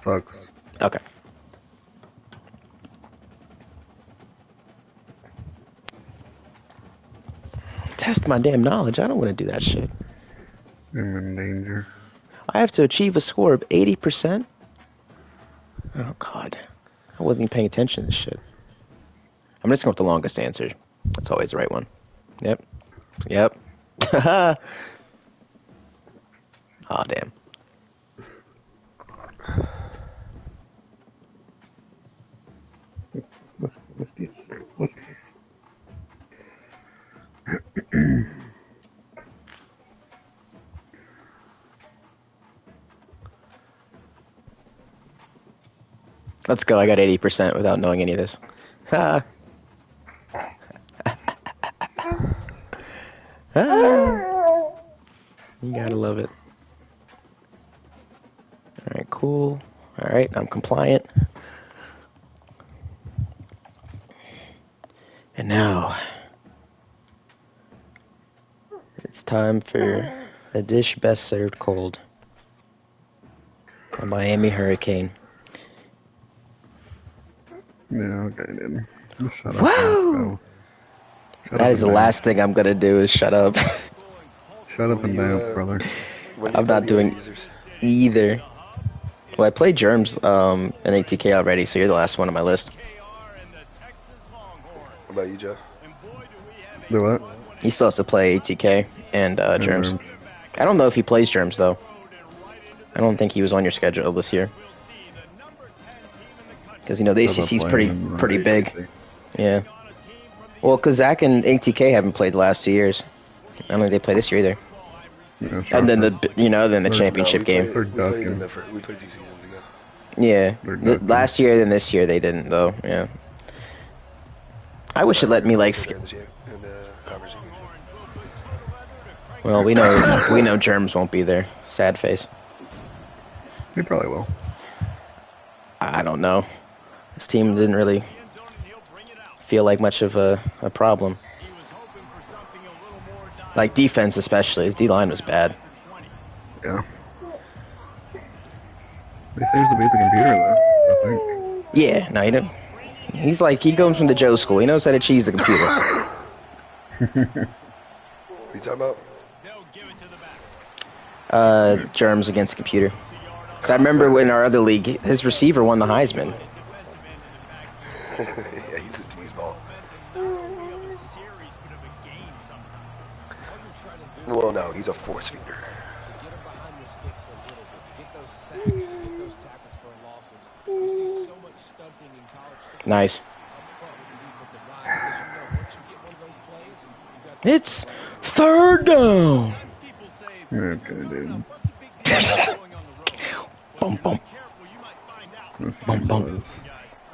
sucks. Okay. Test my damn knowledge. I don't want to do that shit. I'm in danger. I have to achieve a score of 80%? Oh, God. I wasn't even paying attention to this shit. I'm just going with the longest answer. That's always the right one. Yep. Yep. Oh, damn. What's this? What's this? Let's go. I got 80% without knowing any of this. Ha. You gotta love it. Alright, cool. Alright, I'm compliant. And now, it's time for a dish best served cold. A Miami Hurricane. Yeah, okay, then. Just shut up. Woo! That is the last thing I'm gonna do is shut up. Shut up and dance, brother. I'm not doing either. Well, I played Germs in ATK already, so you're the last one on my list. What about you, Joe? Do what? He still has to play ATK and Germs. I don't know if he plays Germs, though. I don't think he was on your schedule this year. Because, you know, the ACC's pretty big. Yeah. Well, because Zach and ATK haven't played the last 2 years. I don't think they play this year either. Yeah, sure. And then the championship game. We played 2 seasons ago. Yeah. Last year, then this year they didn't, though. Yeah. I wish it let me like. Well, we know Germs won't be there. Sad face. He probably will. I don't know. This team didn't really feel like much of a problem. Like defense, especially. His D-line was bad. Yeah. He seems to beat the computer, though, I think. Yeah, no, he's like, he comes from the Joe school. He knows how to cheese the computer. What are you talking about? Germs against the computer. Because I remember in our other league, his receiver won the Heisman. Yeah, he's a cheeseball. Well, no, he's a force feeder. Nice. It's third down. Okay, dude. Bump, bump. Bump, bump.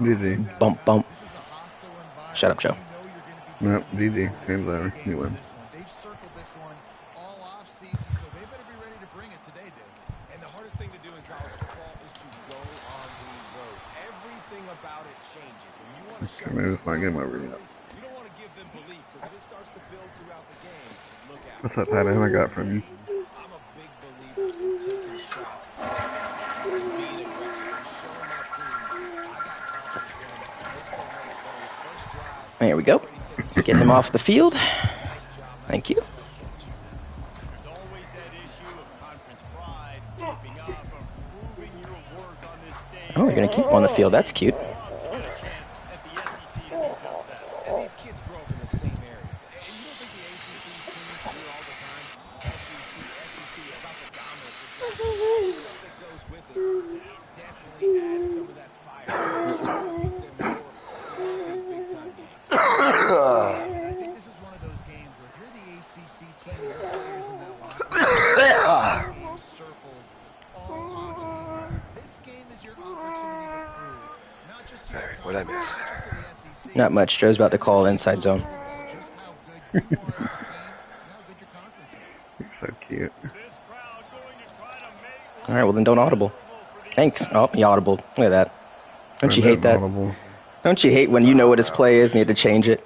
GG. Bump, bump. Shut up, Joe. Nope, GG. Game's over. You win. They've circled this one all off season, so they better be ready to bring it today, dude. And the hardest thing to do in college football is to go on the road. Everything about it changes, and you want to show Maybe it's not game over yet. You don't want to give them belief, because if it starts to build throughout the game, look out. What's that tight end I got from you? I'm a big believer in taking shots and being aggressive and showing my team I got confidence in them. He's going to make plays. First drive. There we go. Get him off the field. Thank you. Oh, you're going to keep him on the field. That's cute. I think this is one of those games where if you're the ACC team and your players in that locker room, this game circled all offseason. This game is your opportunity to prove not just to your What'd I miss? not just to the SEC. Not much. Joe's about to call inside zone. Just how good you are as a team and how good your conference is. You're so cute. All right, well then don't audible. Thanks. Oh, he audible. Look at that. Don't you hate that? Audible. Don't you hate when you know what his play is and you have to change it?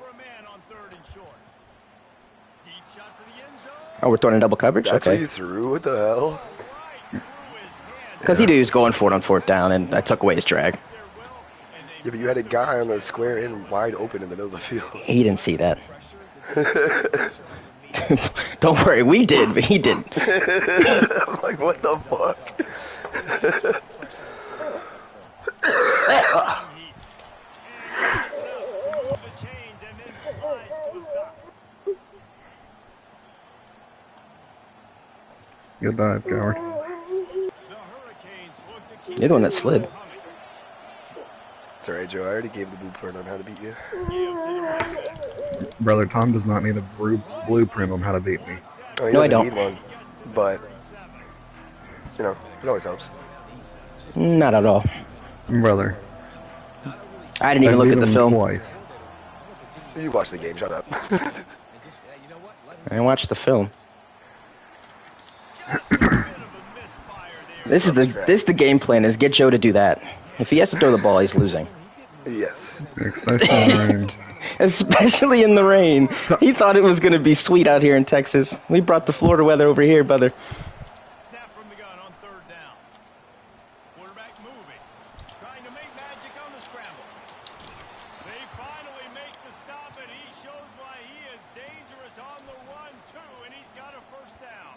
Oh, we're throwing in double coverage? That's what Okay. you threw? What the hell? Because he knew he was going for it on 4th down, and I took away his drag. Yeah, but you had a guy on the square and wide open in the middle of the field. He didn't see that. Don't worry, we did, but he didn't. I'm like, what the fuck? Good dive, coward. You're the one that slid. It's alright, Joe. I already gave the blueprint on how to beat you. Brother Tom does not need a blueprint on how to beat me. Oh, he No, I doesn't don't. need one, but you know, it always helps. Not at all. Brother. I didn't even I look beat at the him film. twice. You watch the game. Shut up. I didn't watch the film. This is the game plan: is get Joe to do that. If he has to throw the ball, he's losing. Yes. Especially in the rain. Especially in the rain. He thought it was going to be sweet out here in Texas. We brought the Florida weather over here, brother. Snap from the gun on 3rd down. Quarterback moving. Trying to make magic on the scramble. They finally make the stop, and he shows why he is dangerous on the run, too, and he's got a 1st down.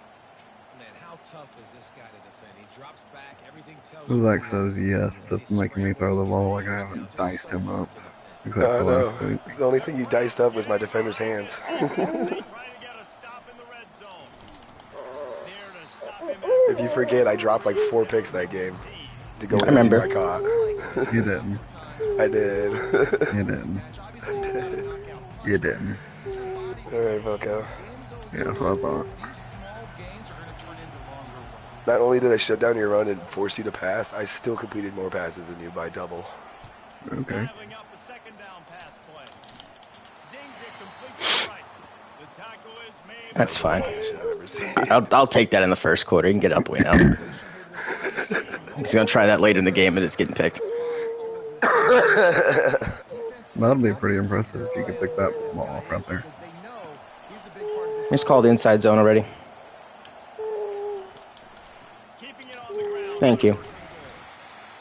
Man, how tough is this guy to defend? He drops back, everything tells you. Zach says yes to making me throw the ball like I haven't diced him up. Except for last No. week. The only thing you diced up was my defender's hands. Trying to get a stop in the red zone. There to stop him. If you forget, I dropped like 4 picks that game to go with the remember. team I caught. You didn't. I did. You didn't. You didn't. Alright, Velko. Yeah, that's what I thought. Not only did I shut down your run and force you to pass, I still completed more passes than you by double. Okay. Dialing up a 2nd down pass play. Zings it complete to right. The tackle is made. That's fine. Shit I've ever seen. I'll take that in the 1st quarter. You can get it up way now. He's going to try that later in the game, and it's getting picked. That'd be pretty impressive if you could pick that ball off right there. He's called inside zone already. Keeping it on the ground. Thank you.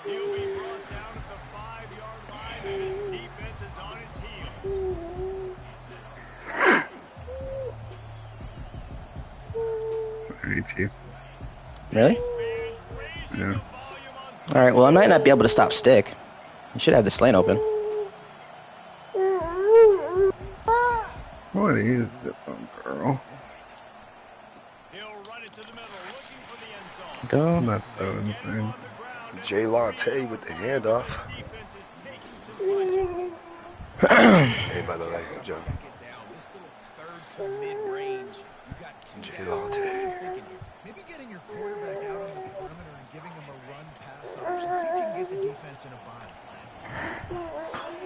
He'll be brought down at the 5-yard line, and his defense is on its heels. Very cheap. Really? Yeah. All right, well, I might not be able to stop stick. You should have this lane open. What is it, girl? He'll run it to the middle, looking for the end zone. Go. That's so insane. Jay Latte with the handoff. Defense is taking some punches. Hey, by the way, Joe. Second down, this little 3rd to mid-range. You got 2 Jay down. What are you Latte. thinking here? Maybe getting your quarterback out on the perimeter and giving him a run-pass option. See if you can get the defense in a bind. So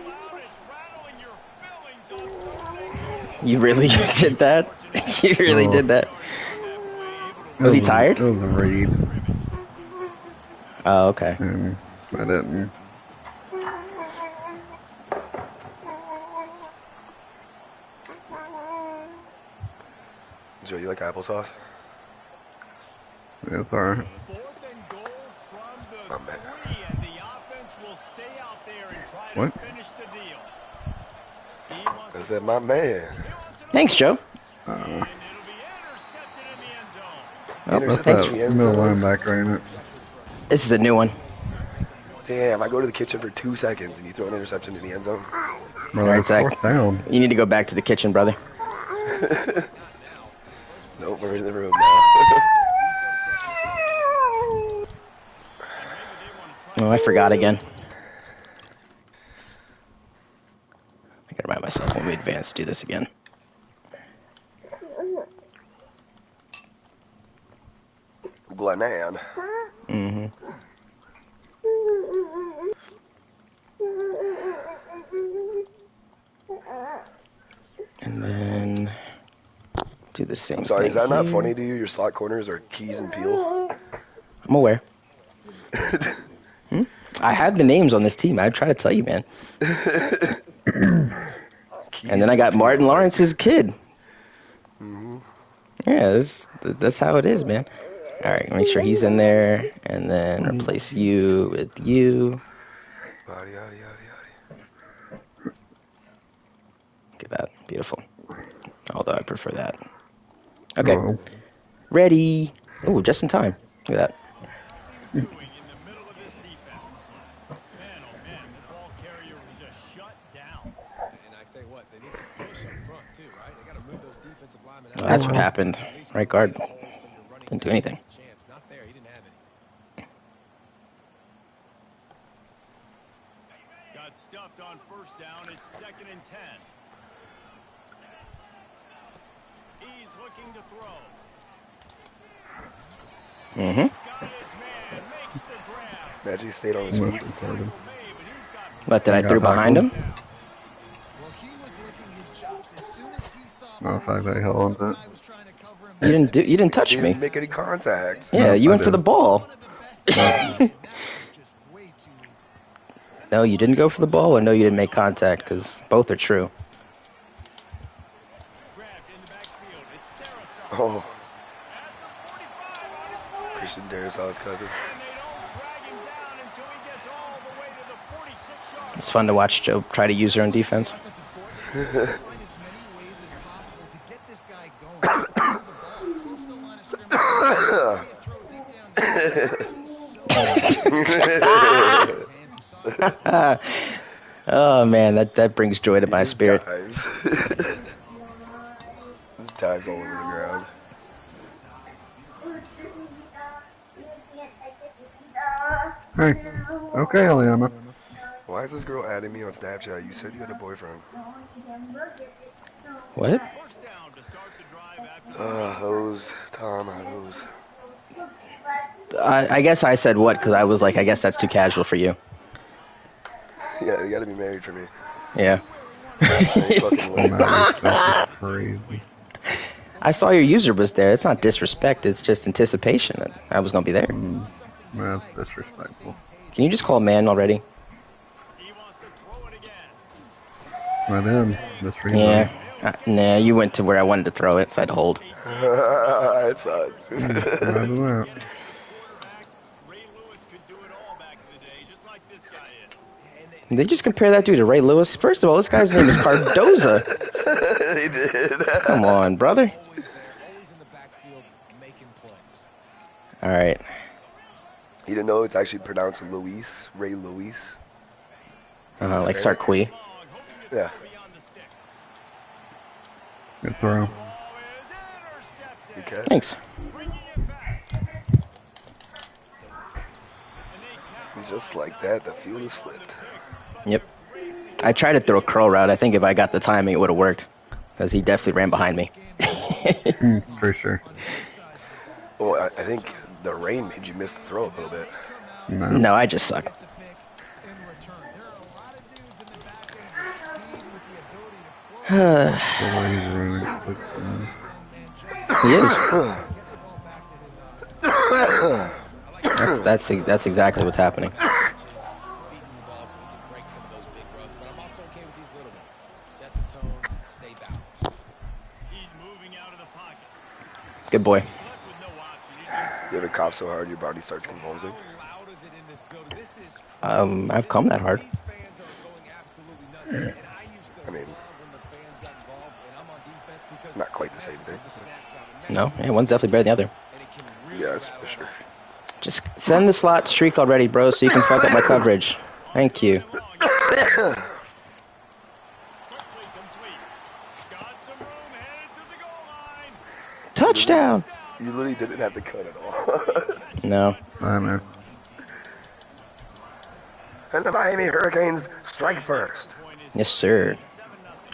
loud it's rattling your fillings on 3rd and goal. You really did that? You really did that? Was he tired? It was a read, Oh, okay. and I didn't. Joe, you like applesauce? It's alright. 4th and goal from the Oh, man. 3, and the offense will stay out there and try What? to finish the deal. He wants I to said, my man. Thanks, Joe. and it'll be intercepted in the end zone. Oh, That's thanks. that the end middle zone. linebacker, ain't it? This is a new one. Damn, I go to the kitchen for 2 seconds and you throw an interception in the end zone. Well, Alright, that's Zach. 4th down. You need to go back to the kitchen, brother. Nope, we're in the room now. Oh, I forgot again. I gotta remind myself when we advance to do this again. Glenman. Mm-hmm. And then do the same I'm sorry, thing is that not here. funny to you? Your slot corners are Keys and Peel? I'm aware. I have the names on this team. I try to tell you, man. Keys And then I got Peel. Martin Lawrence's kid. Mhm. Yeah, that's how it is, man. All right, make sure he's in there, and then replace you with you. Yada, yada, yada, yada. Look at that, beautiful. Although I prefer that. Okay, Oh, ready. Ooh, just in time. Look at that. Doing in the middle of this defense. Man, oh man, the ball carrier was just shut down. And I tell you what, they need some push up front too, right? They got to move those defensive linemen Well, out. that's what happened. At least Right create guard a hole so your running didn't do back anything. has a chance. Not there. He didn't have any. Got stuffed on first down. It's 2nd and 10. He's looking to throw. Mm-hmm. He's got his man, makes the grab. Imagine he stayed on his much feet. retarded. What, did I Got throw behind tackled. him? Well, he was licking his chops as soon as he saw Oh, fuck, they held on to it. I was trying to cover him. You didn't touch He me. didn't make any contact. Yeah, No, you I went for the did. ball. One of the best and that was just way too easy. No, you didn't go for the ball, or no, you didn't make contact, because both are true. Grabbed in the backfield. It's Darrisaw. Oh, At the 45 on his way. Christian Darisaw's cousin. And they don't drag him down until he gets all the way to the 46-yard It's fun to watch Joe try to use her own defense. Offensive coordinator has to find as many ways as possible to get this guy going. Just move the ball close to the line of scrimmage. Throw it deep down there. He's so his hands, you saw it. Oh man, that brings joy to He my just spirit. dives. Just dives all over the ground. Hey. Okay, Eliana. Why is this girl adding me on Snapchat? You said you had a boyfriend. What? First down to start the drive after the Hose. Tom, hose. I guess I said what because I was like, I guess that's too casual for you. Yeah, you gotta be married for me. Yeah. Any fucking way. Married stuff is crazy. I saw your user was there. It's not disrespect. It's just anticipation that I was gonna be there. That's disrespectful. Can you just call man already? He wants to throw it again. I did. This reason. Yeah. Nah, you went to where I wanted to throw it, so I'd hold. It sucks. Imagine that. Quarterbacks, Ray Lewis could do it all back in the day, just like this guy is. Did they just compare that dude to Ray Lewis? First of all, this guy's name is Cardoza. They did. Come on, brother. Always there, always in the backfield, making plays. All right. You didn't know it's actually pronounced Luis, Ray Luis. Like Sarkozy. Yeah. Beyond the sticks. Good throw. Ball is intercepted. Okay. Thanks. Bringing it back. And they And just like that, the field is flipped. Yep. I tried to throw a curl route. I think if I got the timing, it would have worked. Because he definitely ran behind me. For sure. Well, I think the rain made you miss the throw a little bit. No. No, I just suck. It's a pick in return. There are a lot of dudes in the back end with speed with the ability to close. The way he's running, quick snap. He is. Get the ball back to his That's exactly what's happening. Feeding the ball so he can break some of those big runs. But I'm also okay with these little ones. Set the tone, stay balanced. He's moving out of the pocket. Good boy. He's left with no option. He just You ever cough so hard your body starts convulsing? How loud is it in this building? This is I've come that hard. These fans are going absolutely nuts. And I used to I mean, love when the fans got involved, and I'm on defense because not quite it the same messes thing. with the snap count. It No, messes yeah, one's definitely better than the other. and it can really Yeah, that's rattle for sure. offense. Just send the slot streak already, bro, so you can fuck up my coverage. Thank you. quickly complete. Got some room, headed to the goal line. Touchdown. You literally didn't have to cut at all. No. I know. And the Miami Hurricanes strike first. Yes, sir.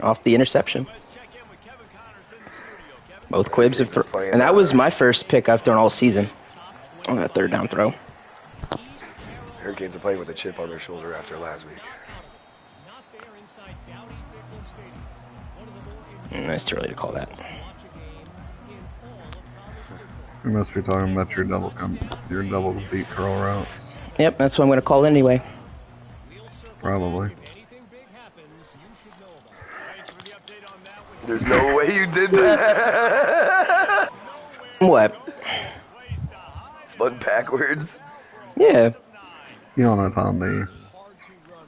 Off the interception. Let's check in with Kevin Connors in the studio. Kevin, Both quibs have thrown. And that was my first pick I've thrown all season. On that third down throw. Hurricanes are playing with a chip on their shoulder after last week. not there inside Dowdy Ficklen Stadium. One of the more It's too early to call that. watch a game in all of college football. You must be talking about your double beat curl routes. Yep, that's what I'm going to call it anyway. Probably. Anything big happens, you should know about it. Thanks for the update on that one. There's no way you did that. What? Place to hide. spun backwards. Yeah. You don't know Tom, do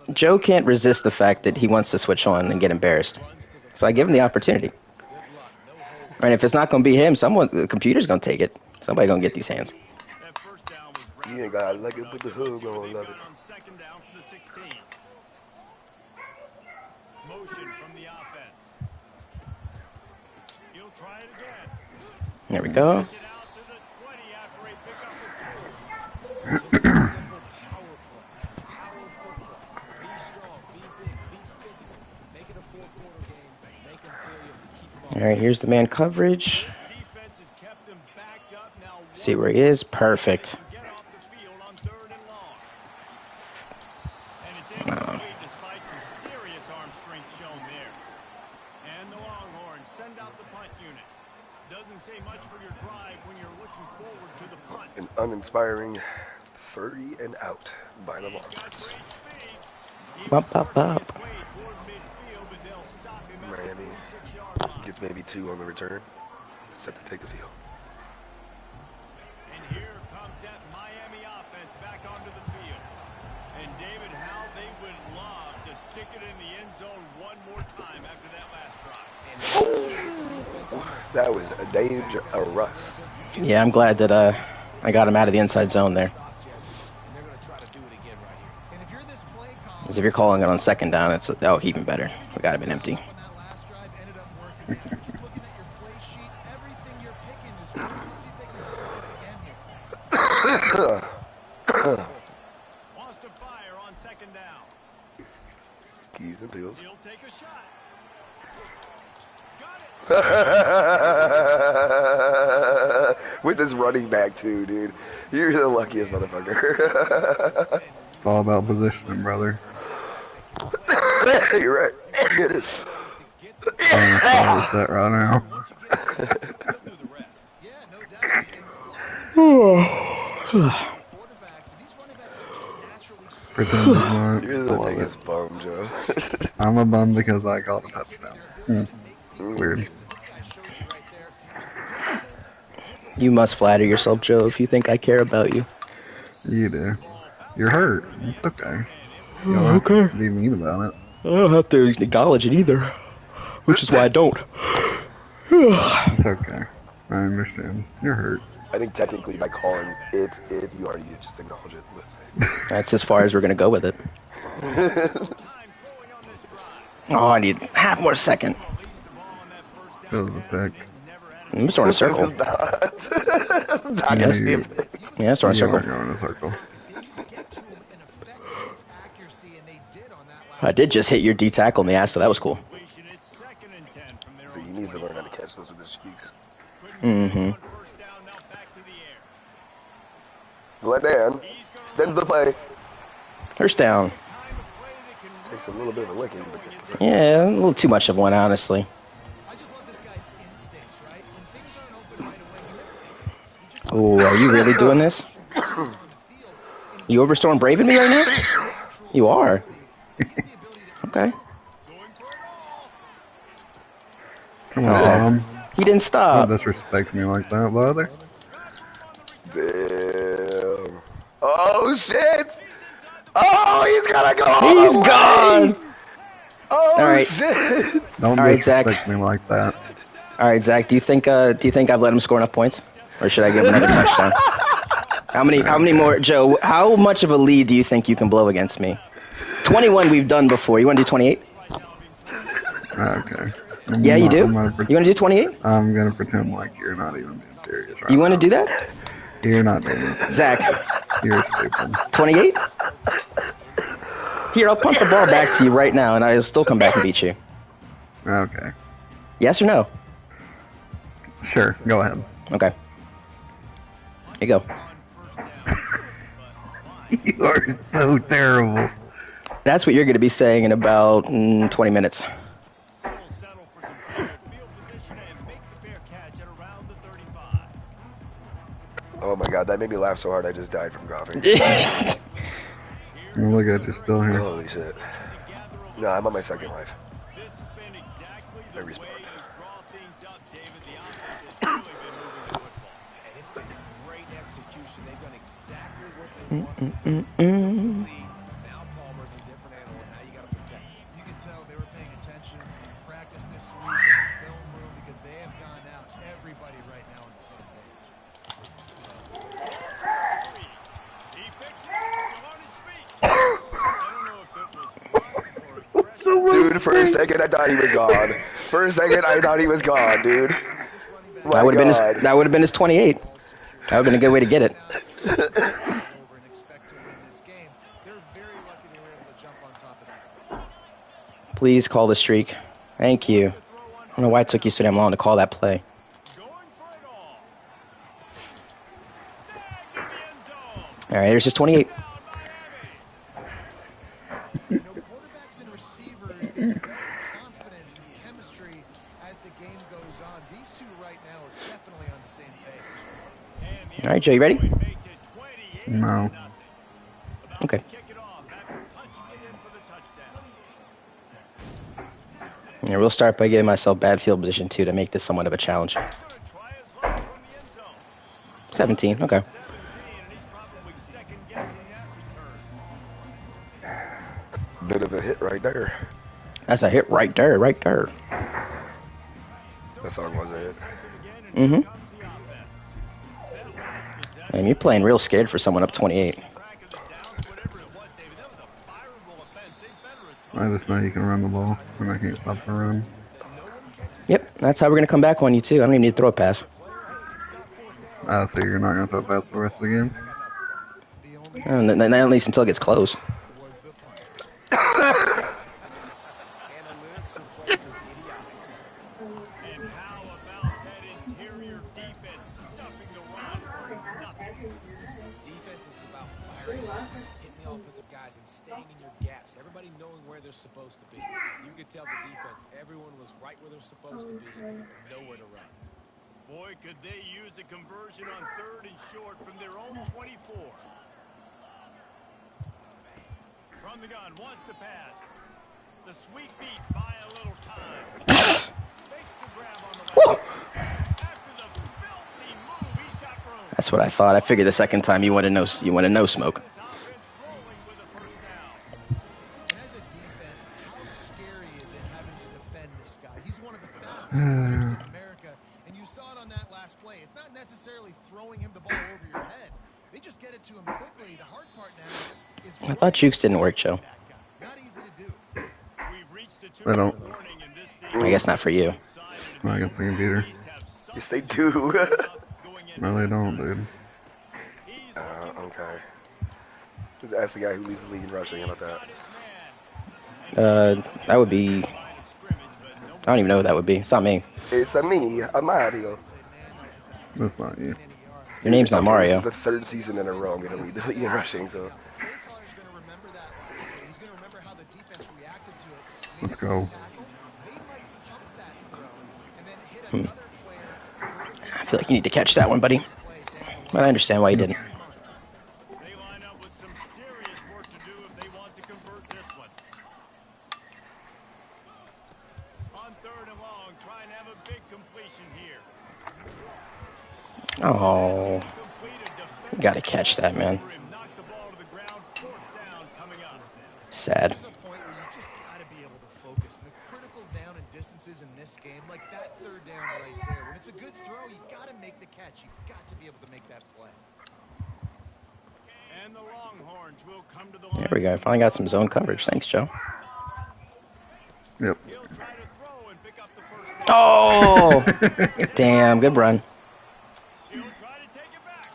you? Joe can't resist the fact that he wants to switch on and get embarrassed. So I give him the opportunity. And if it's not going to be him, the computer's going to take it. Somebody's going to get these hands. That first down was rather You ain't gotta well like it, run but by the those hood two. gonna They've love gone it. on second down from the 16. Motion from the offense. He'll try it again. There we go. Pitch it out to the 20 after a pickup of 4. Just a simple power play. Power football. Be strong, be big, be physical. Make it a fourth quarter game. Make them feel you. Keep them All right, here's the man coverage. This defense has kept him backed up now. See where he is. Perfect. Get off the field on 3rd and long. And it's incomplete despite some serious arm strength shown there. And the Longhorns send out the punt unit. Doesn't say much for your drive when you're looking forward to the punt. An uninspiring 30 and out by the He's got Longhorns. great speed. He Bop, was bop, working his bop. way toward midfield, but they'll stop him at the Miami 46-yard line. gets maybe 2 on the return. Set to take the field. And here comes that Miami offense back onto the field. And David, how they would love to stick it in the end zone one more time after that last drive. That was a dangerous. Yeah, I'm glad that I got him out of the inside zone there. and they're going to try to do it again right here. And if you're this play call, Because if you're calling it on second down, it's even better. We got him empty. on that last drive ended up working. Just looking at your play sheet, everything you're picking is working. Let's see if they can pull it off again here. Wants to fire on second down. Keys and pills. He'll take a shot. Got it. With this running back too, dude. You're the luckiest motherfucker. It's all about positioning, brother. You're right. It is. I'm gonna set right now. Yeah, no doubt. Quarterbacks, and these running backs are just naturally so Pretend it's not. You're the Love it. biggest bum, Joe. I'm a bum because I called a touchdown. Weird. this guy shows you right there. You must flatter yourself, Joe, if you think I care about you. You do. You're hurt. It's okay. You don't have to be mean about it. I don't have to acknowledge it either. Which is why I don't. It's okay. I understand. You're hurt. I think technically by calling it, you already just acknowledge it. But That's as far as we're going to go with it. Time throwing on this drive. Oh, I need half more second. Released the ball on that first That down. was a pick. Never had I'm just throwing a circle. not gonna be a You- pick. Yeah, just throwing a You are circle. going in a circle. Get to him and affect his accuracy, and they did on that last I did just hit your D tackle in the ass, so that was cool. completion. It's 2nd and 10 from their See, he own needs to learn how 25. to catch those with his cheeks. Mm-hmm. First down, now back to the air. Let Dan He's gonna extend the play. First down. time to play that can Takes a little bit of a licking, but gets the first. Yeah, a little too much of one, honestly. I just love this guy's instincts, right? When things aren't open right away, he never panics. He just Oh, are you really doing this? on the field. You overstorm braving me right now? You are. He has the ability to Okay. going for it all. Come on, Tom. He didn't Don't stop. disrespect me like that, brother. Damn. Oh shit! Oh, he's gotta go. all He's the way! gone. Oh All right. shit! Don't All right, Zach. disrespect me like that. All right, Zach. Do you think I've let him score enough points, or should I give him another touchdown? How many more, Joe? How much of a lead do you think you can blow against me? 21 we've done before. You want to do 28? Okay. Yeah, you do. I'm gonna, You want to do 28? I'm gonna pretend like you're not even being serious right You want to now. do that, You're not being serious. Zach? You're stupid. 28? Here, I'll punt the ball back to you right now, and I'll still come back and beat you. Okay. Yes or no? Sure. Go ahead. Okay. Here you go. You are so terrible. That's what you're going to be saying in about 20 minutes. Will settle for some field position and make the fair catch at around the 35. Oh my god, that made me laugh so hard I just died from coughing. Look at you still here. Holy shit. No, I'm on my second life. This has been exactly I the way respawned. to draw things up, David. The offense has really been moving the football. And it's been great execution. They've done Now Palmer's a different animal. Now you got to protect him. You can tell they were paying attention in practice this week in the film room because they have gone out everybody right now on the same page. He picks it up, still on his feet. I don't know if it was luck or aggression. Dude, for a second I thought he was gone. For a second I thought he was gone, dude. That would have been his 28. That would have been a good way to get it. Over and expect to win this game. They're very lucky they were able to jump on top of that. Please call the streak. Thank you. I don't know why it took you so damn long to call that play. Going for it all. Snagged in the end zone. All right, there's his 28. Down Miami. You know, quarterbacks and receivers they develop confidence and chemistry as the game goes on. These two right now are definitely on the same page. And the All right, Joe, you ready? point makes it 28 No. to nothing. About Okay. to kick it off after punching it in for the touchdown. Yeah, we'll start by giving myself bad field position, too, to make this somewhat of a challenge. He's going to try his luck from the end zone. 17, okay. 17, and he's probably second guessing that return. Bit of a hit right there. That's a hit right there, right there. That song was a hit. Mm-hmm. And you're playing real scared for someone up 28. I just know you can run the ball, and I can't stop the run. Yep, that's how we're going to come back on you, too. I don't even need to throw a pass. So you're not going to throw past the rest of the game? And then at least until it gets close. Analytics replaced with idiotics. And how about that interior defense stuffing the run for nothing? Defense is about firing, hitting the offensive guys, and staying in your gaps. Everybody knowing where they're supposed to be. You could tell the defense, everyone was right where they're supposed to be, nowhere to run. Boy, could they use a conversion on 3rd and short from their own 24. From the gun, wants to pass. The sweet feet buy a little time. Makes the grab on the left. After the filthy move, he's got room. That's what I thought. I figured the second time you want to know smoke. This offense rolling with a first down. And as a defense, how scary is it having to defend this guy? He's one of the fastest players in America, and you saw it on that last play. It's not necessarily throwing him the ball over your head. They just get it to him quickly. The hard part now is I thought jukes didn't work, Joe. that guy. Not easy to do. We've reached the I don't. warning in this I guess not for you. Not against the computer. Yes, they do. No, they don't, dude. Okay. That's the guy who leads the league in rushing. How about that? That would be... I don't even know who that would be. It's not me. It's me, a Mario. That's not you. Your name's not Mario. This is the 3rd season in a row I'm going to lead the league in rushing, so. Play caller's going to remember that. He's going to remember how the defense reacted to it. Let's go. Tackle. They might pump that throw and then hit another player. I feel like you need to catch that one, buddy. But I understand why you didn't. They line up with some serious work to do if they want to convert this one. On 3rd and long, try and have a big completion here. Oh, Completed you gotta catch that, man. knock the ball to the ground. 4th down coming up. Sad. This is a point where you just got to be able to focus. And the critical down and distances in this game, like that 3rd down right there, when it's a good throw, you got to make the catch. You got to be able to make that play. And the Longhorns will come to the There line. we go. Finally got some zone coverage. Thanks, Joe. Yep. He'll try to throw and pick up the first down. Oh! Damn, good run. He'll try to take it back.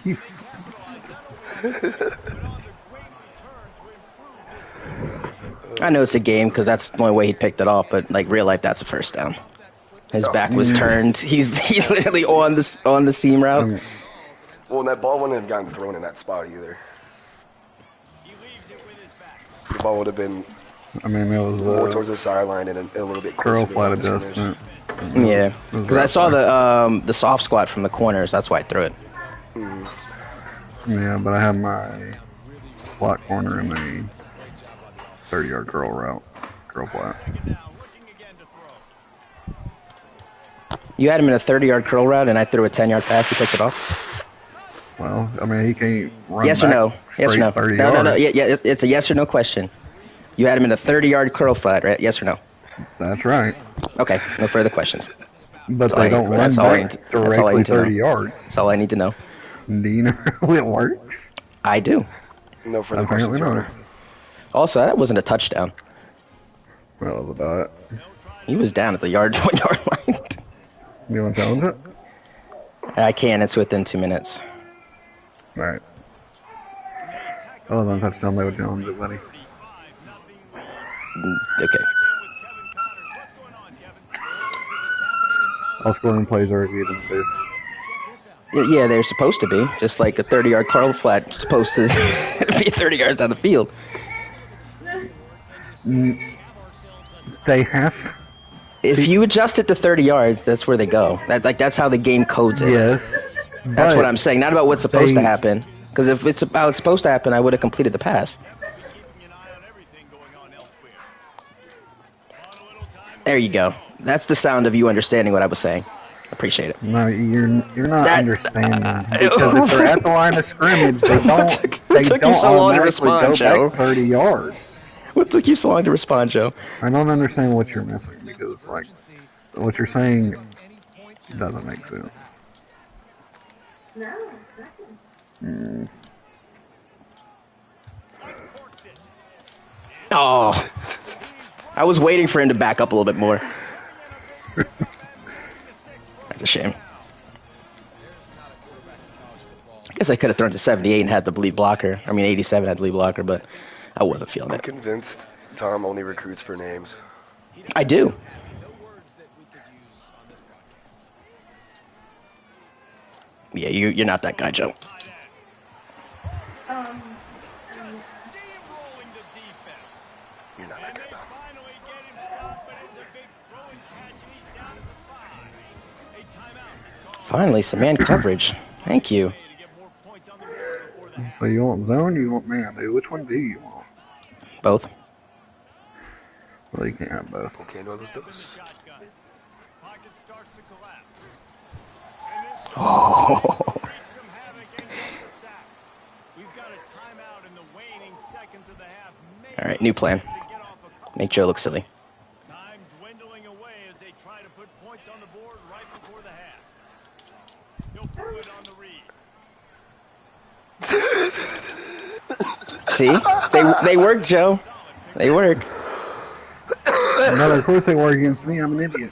You Capitalize not only on the but on the great return to improve this position. I know it's a game because that's the only way he picked it off, but like real life, that's a first down. His back was turned. He's literally on the seam route. Well, and that ball wouldn't have gotten thrown in that spot either. He leaves it with his back. The ball would have been I mean, it was more towards the sideline and a little bit curl closer to flat the scrimmage. adjustment. Yeah, It was because I right saw there. the soft squat from the corners. That's why I threw it. Yeah, but I had my flat corner in the 30-yard curl route. Curl flat. Second down, looking again to throw. You had him in a 30-yard curl route, and I threw a 10-yard pass. He picked it off. Well, I mean, he can't run Yes or back no? Yes or straight no? 30 No, yards. no, no. Yeah, it's a yes or no question. You had him in a 30-yard curl flat, right? Yes or no? That's right. Okay, no further questions. But they don't That's run all I need back to, that's all I directly need to know. 30 yards. That's all I need to know. Do you know how it works? I do. No further Apparently questions, Your not. Honor. Also, that wasn't a touchdown. Well, was about it. He was down at the 1-yard line. You want to challenge it? I can. It's within 2 minutes. All right. Oh, then touchdown, they would challenge it, buddy. Okay. All scoring plays are reviewed in this. Yeah, they're supposed to be. Just like a 30-yard curl flat is supposed to be 30 yards down the field. They have. If you adjust it to 30 yards, that's where they go. That's how the game codes it. Yes. That's but what I'm saying. Not about what's supposed to they- happen. Because if it's about what's supposed to happen, I would have completed the pass. There you go. That's the sound of you understanding what I was saying. Appreciate it. No, you're not That- understanding. Because if they're at the line of scrimmage, they don't. took They you don't so long to automatically respond, go Joe? back 30 yards. What took you so long to respond, Joe? I don't understand what you're missing because, like, what you're saying doesn't make sense. Mm. Oh, I was waiting for him to back up a little bit more. That's a shame. I guess I could have thrown to 78 and had the lead blocker. I mean, 87 had the lead blocker, but I wasn't feeling I'm it. convinced Tom only recruits for names. I do. Yeah, you're not that guy, Joe. You're not that good, Tom. Finally, some man coverage. Thank you. So you want zone? Or you want man, dude? Which one do you want? Both. Well, you can't have both. Okay, no, those. Oh. All right, new plan. Make Joe look silly. Time dwindling away as they try to put points on the board right before the half. He'll pull it on the read. See? They work, Joe. They work. No, of course they work against me. I'm an idiot.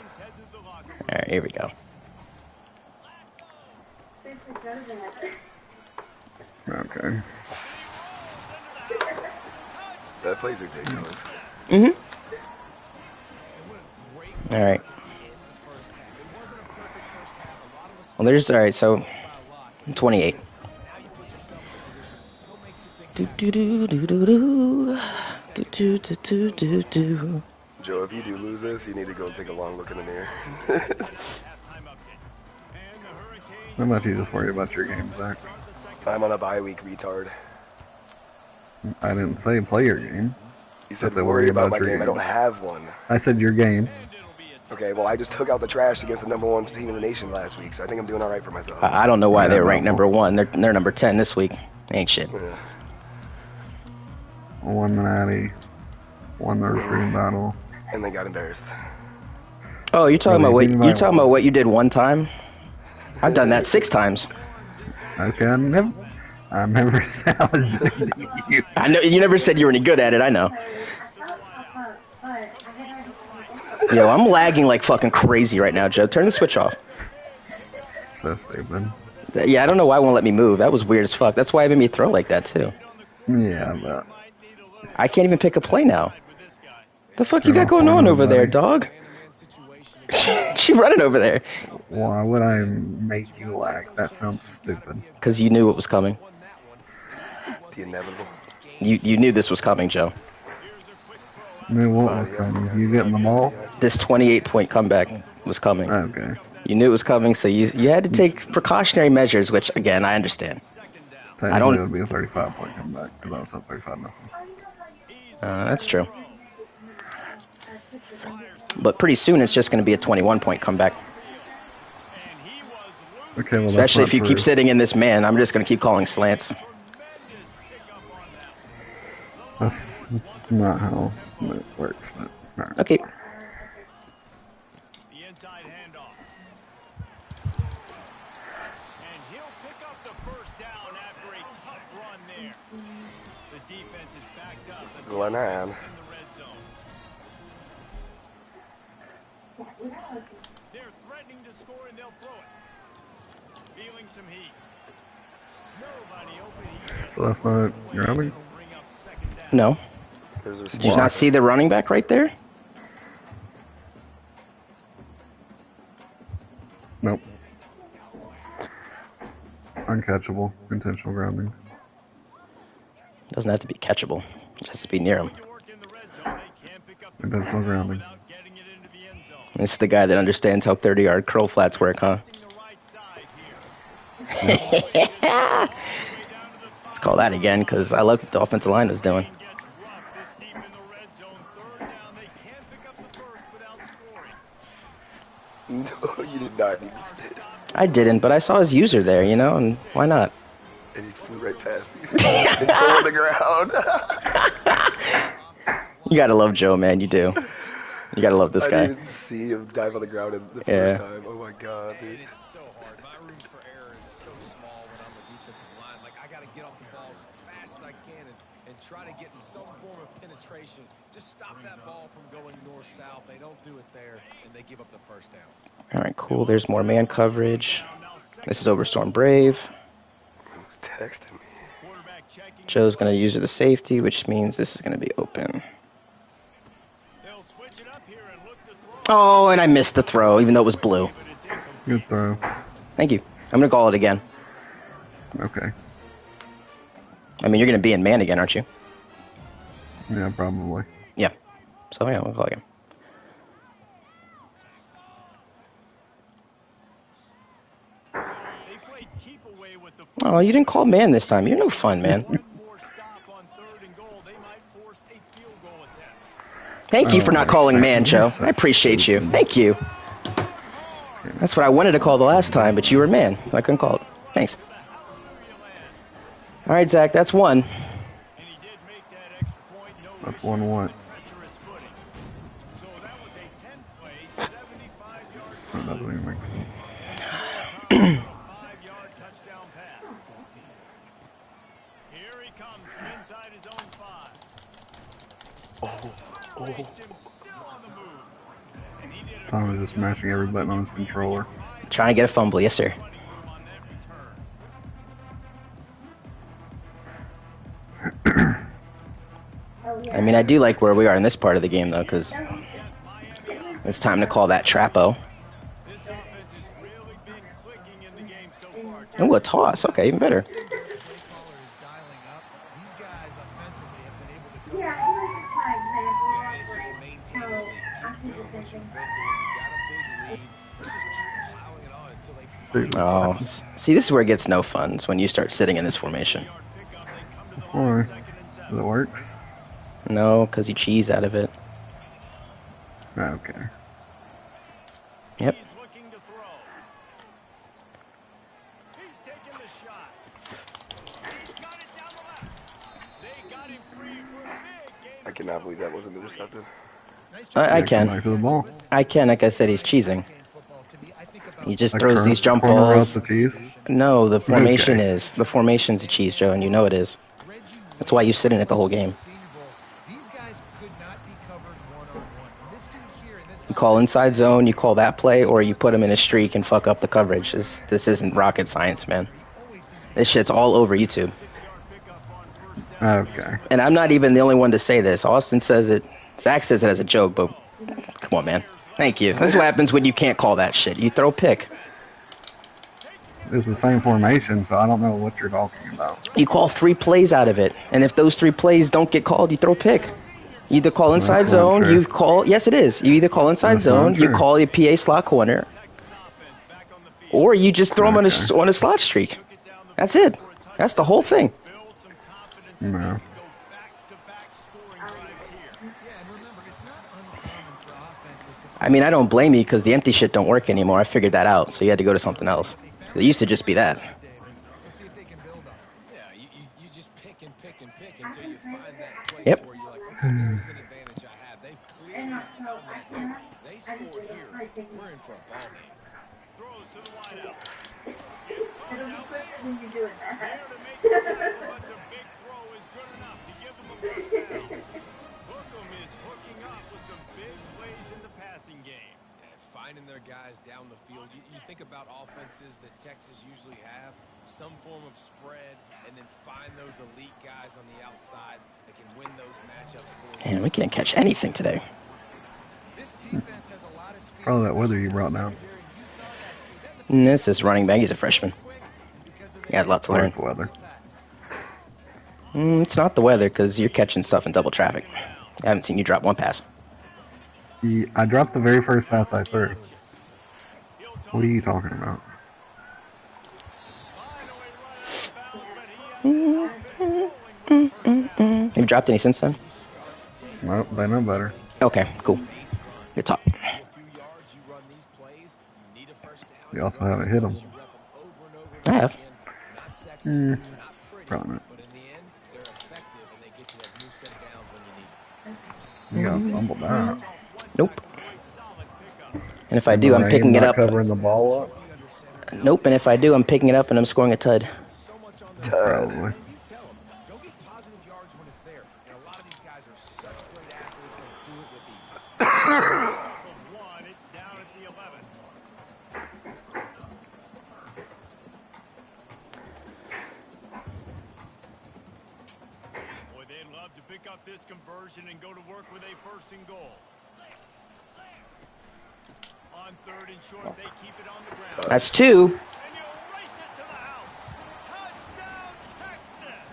All right, here we go. Okay. That play's ridiculous. Mm-hmm. All right. Well, there's all right. So, 28. Do do do do do do do do do do do. Joe, if you do lose this, you need to go take a long look in the mirror. How about you just worry about your game, Zach? I'm on a bye week, retard. I didn't say play your game. You said said worry about my your game. I don't games. have one. I said your games. Okay, well, I just took out the trash against the #1 team in the nation last week, so I think I'm doing all right for myself. I don't know why Yeah, they were ranked doubtful. number 1. They're number 10 this week. Ain't shit. Yeah. Won the Natty. Won the recruiting battle. And they got embarrassed. Oh, you're talking Really, about give what me you're my talking one. about what you did one time? I've done that 6 times. Okay, I never said I was better than you. I know you never said you were any good at it. I know. Yo, I'm lagging like fucking crazy right now, Joe. Turn the switch off. So stupid. Yeah, I don't know why it won't let me move. That was weird as fuck. That's why it made me throw like that too. Yeah, but I can't even pick a play now. The fuck you Turn got off going one on of over them, there, buddy. dog? She running over there. why would I make you lag? That sounds stupid. Because you knew what was coming. The inevitable. You knew this was coming, Joe. I mean, what was coming? You getting the ball? This 28-point comeback was coming. Okay. You knew it was coming, so you had to take precautionary measures, which, again, I understand. Technically, it would be a 35-point comeback because I was up 35-0. That's true. But pretty soon it's just going to be a 21-point comeback. Okay, well, that's Especially not if you keep true. sitting in this man. I'm just going to keep calling slants. That's not how it works. But, all right. Okay. The inside handoff. And he'll pick up the first down after a tough run there. The defense is backed up as Glenn Ham. in the red zone. They're threatening to score and they'll throw it. Feeling some heat. Nobody open. So that's not grounding? Bring up second down. No. There's a Did you not see the running back right there? Nope. Uncatchable. Intentional grounding. Doesn't have to be catchable. It has to be near him. To work in the red zone, they can't pick up the Intentional grounding. without getting it into the end zone. This is the guy that understands how 30-yard curl flats work, huh? Testing the right side here. Let's call that again, because I love what the offensive line was doing. Gets rough this deep in the red zone. Third down, they can't pick up the first without scoring. No, you did not need to spit. I didn't, but I saw his user there, you know, and why not? And he flew right past you. And fell on the ground. You gotta love Joe, man, you do. You gotta love this I guy. didn't even see him dive on the ground the Yeah. first time. Oh my god, And dude. it's so hard. My room for error is so small when I'm a defensive line. Like, I got to get off the ball as fast as I can and try to get some form of penetration. Just stop that ball from going north-south. They don't do it there, and they give up the first down. All right, cool. There's more man coverage. This is Overstorm Brave. He was texting me. Quarterback checking. Joe's gonna use the safety, which means this is gonna be open. They'll switch it up here and look to throw. Oh, and I missed the throw, even though it was blue. But it's incomplete. Good throw. Thank you. I'm gonna call it again. Okay. I mean, you're gonna be in man again, aren't you? Yeah, probably. Yeah. So yeah, we'll call it again. They played keep away with the Oh, you didn't call man this time. You're no fun, man. one more stop on third and goal. They might force a field goal attempt. Thank you for Oh, not calling man, Joe. so I appreciate you. stupid. Thank you. That's what I wanted to call the last time, but you were man. I couldn't call it. Thanks. All right, Zach, that's one. And he did make that extra point. No That's issue one what? with the treacherous footing. So that was a 10-play, 75-yard That drive. doesn't even make sense. A 5-yard touchdown pass. Here he comes from inside his own 5. Obliterates him, still on the move. And he did a Tom is just mashing every button on his controller. Trying to get a fumble. Yes, sir. running move on that return. I mean, I do like where we are in this part of the game, though, because it's time to call that trapo. This offense has really been clicking in the game so far. Oh, a toss. Okay, even better. Play caller is dialing up. These guys offensively have been able to go. Yeah, it's just maintain the lead. Keep doing what you've been doing. You got a big lead. Let's just keep plowing it on until they Dude, Oh, see, this is where it gets no fun. It's when you start sitting in this formation. Why? Does it works? No, because you cheese out of it. Okay. He's Yep. looking to throw. He's taking the shot. He's got it down the left. They got him free for a big gain. I cannot believe that wasn't intercepted. Nice I Yeah, come can. back to the ball. I can. Like I said, he's cheesing. football to me. I think about He just Like throws corner- these jump corner balls. routes to cheese. No, the formation Okay. is. The formation's a cheese, Joe, and you know it is. Reggie That's why you sit in it the whole game. Senior Bowl. These guys could not be covered one-on-one. And this dude here in this You call inside zone, you call that play, or you put him in a streak and fuck up the coverage. This isn't rocket science, man. This shit's all over YouTube. Okay. And I'm not even the only one to say this. Austin says it. Zach says it as a joke, but come on, man. Thank you. This is what happens when you can't call that shit. You throw pick. It's the same formation, so I don't know what you're talking about. You call 3 plays out of it. And if those 3 plays don't get called, you throw pick. You either call inside That's not zone, true. you call... Yes, it is. You either call inside That's not zone, you true. call a PA slot corner, or you just throw him on Okay. on a slot streak. That's it. That's the whole thing. No. I mean, I don't blame you because the empty shit don't work anymore. I figured that out, so you had to go to something else. It used to just be that. Let's see if they can build on it. Yeah, you just pick and pick and pick until you find that place Yep. where you're like, okay, this is an advantage I have. They've clearly found that here. They score here, we're in for a ball game. Throws to the wideout. Gets caught down there. There to make the tackle, but the big throw is good enough to give them a first down. Hookem is hooking up with some big plays in the passing game. And finding their guys down the field. You think about offenses that Texas usually have, some form of spread, and then find those elite guys on the outside that can win those matchups for you. Man, we can't catch anything today. This defense has a lot of speed. Oh, that weather you brought down. You saw that speed. And this is running back. He's a freshman. He had a lot to learn. Where's the weather? It's not the weather because you're catching stuff in double traffic. I haven't seen you drop one pass. I dropped the very first pass I threw. What are you talking about? Have you dropped any since then? Well, they know better. Okay, cool. You're top. We also haven't hit them. I have. Probably not. But in the end, they're effective and they get you that new set of downs when you need it. You got fumbled that. Nope. And if I do, I'm picking it up. Covering the ball up. Nope, and if I do, I'm picking it up and I'm scoring a tud. Probably. You tell them, go get positive yards when it's there. And a lot of these guys are such great athletes that do it with ease. One, it's down at the 11. Boy, they'd love to pick up this conversion and go to work with a first and goal. On third and short, they keep it on the ground. That's two. And you'll race it to the house. Touchdown, Texas!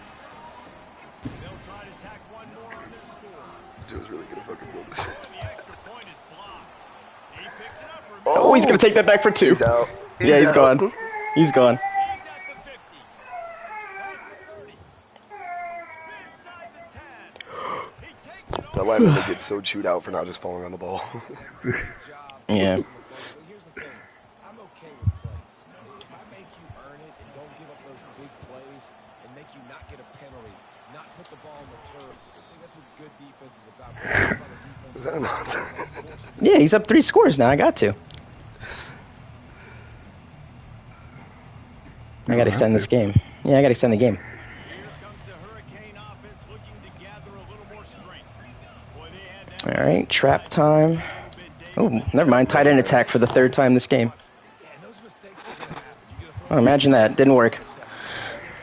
They'll try to tack one more on their score. Joe's really gonna fucking build this. And the extra point is blocked. He picks it up. Oh, he's going to take that back for two. He's out. Yeah, he's out. gone. He's gone. He's at the 50. Past the 30. Inside the 10. He takes it That over. lineman gets so chewed out for not just falling on the ball. Yeah. But here's the thing. I'm okay with plays. If I make you earn it and don't give up those big plays and make you not get a penalty, not put the ball on the turf, I think that's what good defense is about. Is that a nonsense? Yeah, he's up 3 scores now. I got to. I got to extend this game. Yeah, I got to extend the game. Here comes the Hurricane offense looking to gather a little more strength. Boy, they had that All right, trap time. Oh, never mind. Tight end attack for the 3rd time this game. Yeah, and those mistakes are going to happen. You get a Oh, imagine that. Didn't work. I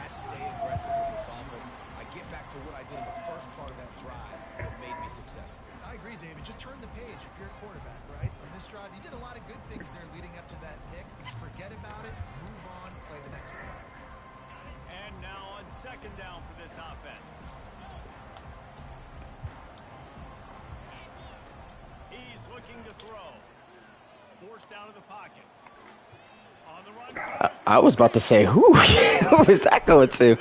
stay aggressive with this offense. I get back to what I did in the first part of that drive that made me successful. I agree, David. Just turn the page if you're a quarterback, right? On this drive, you did a lot of good things there leading up to that pick. Forget about it. Move on. Play the next play. And now on second down for this offense. He's looking to throw. Forced out of the pocket. On the run. I was about to say, who is that going to?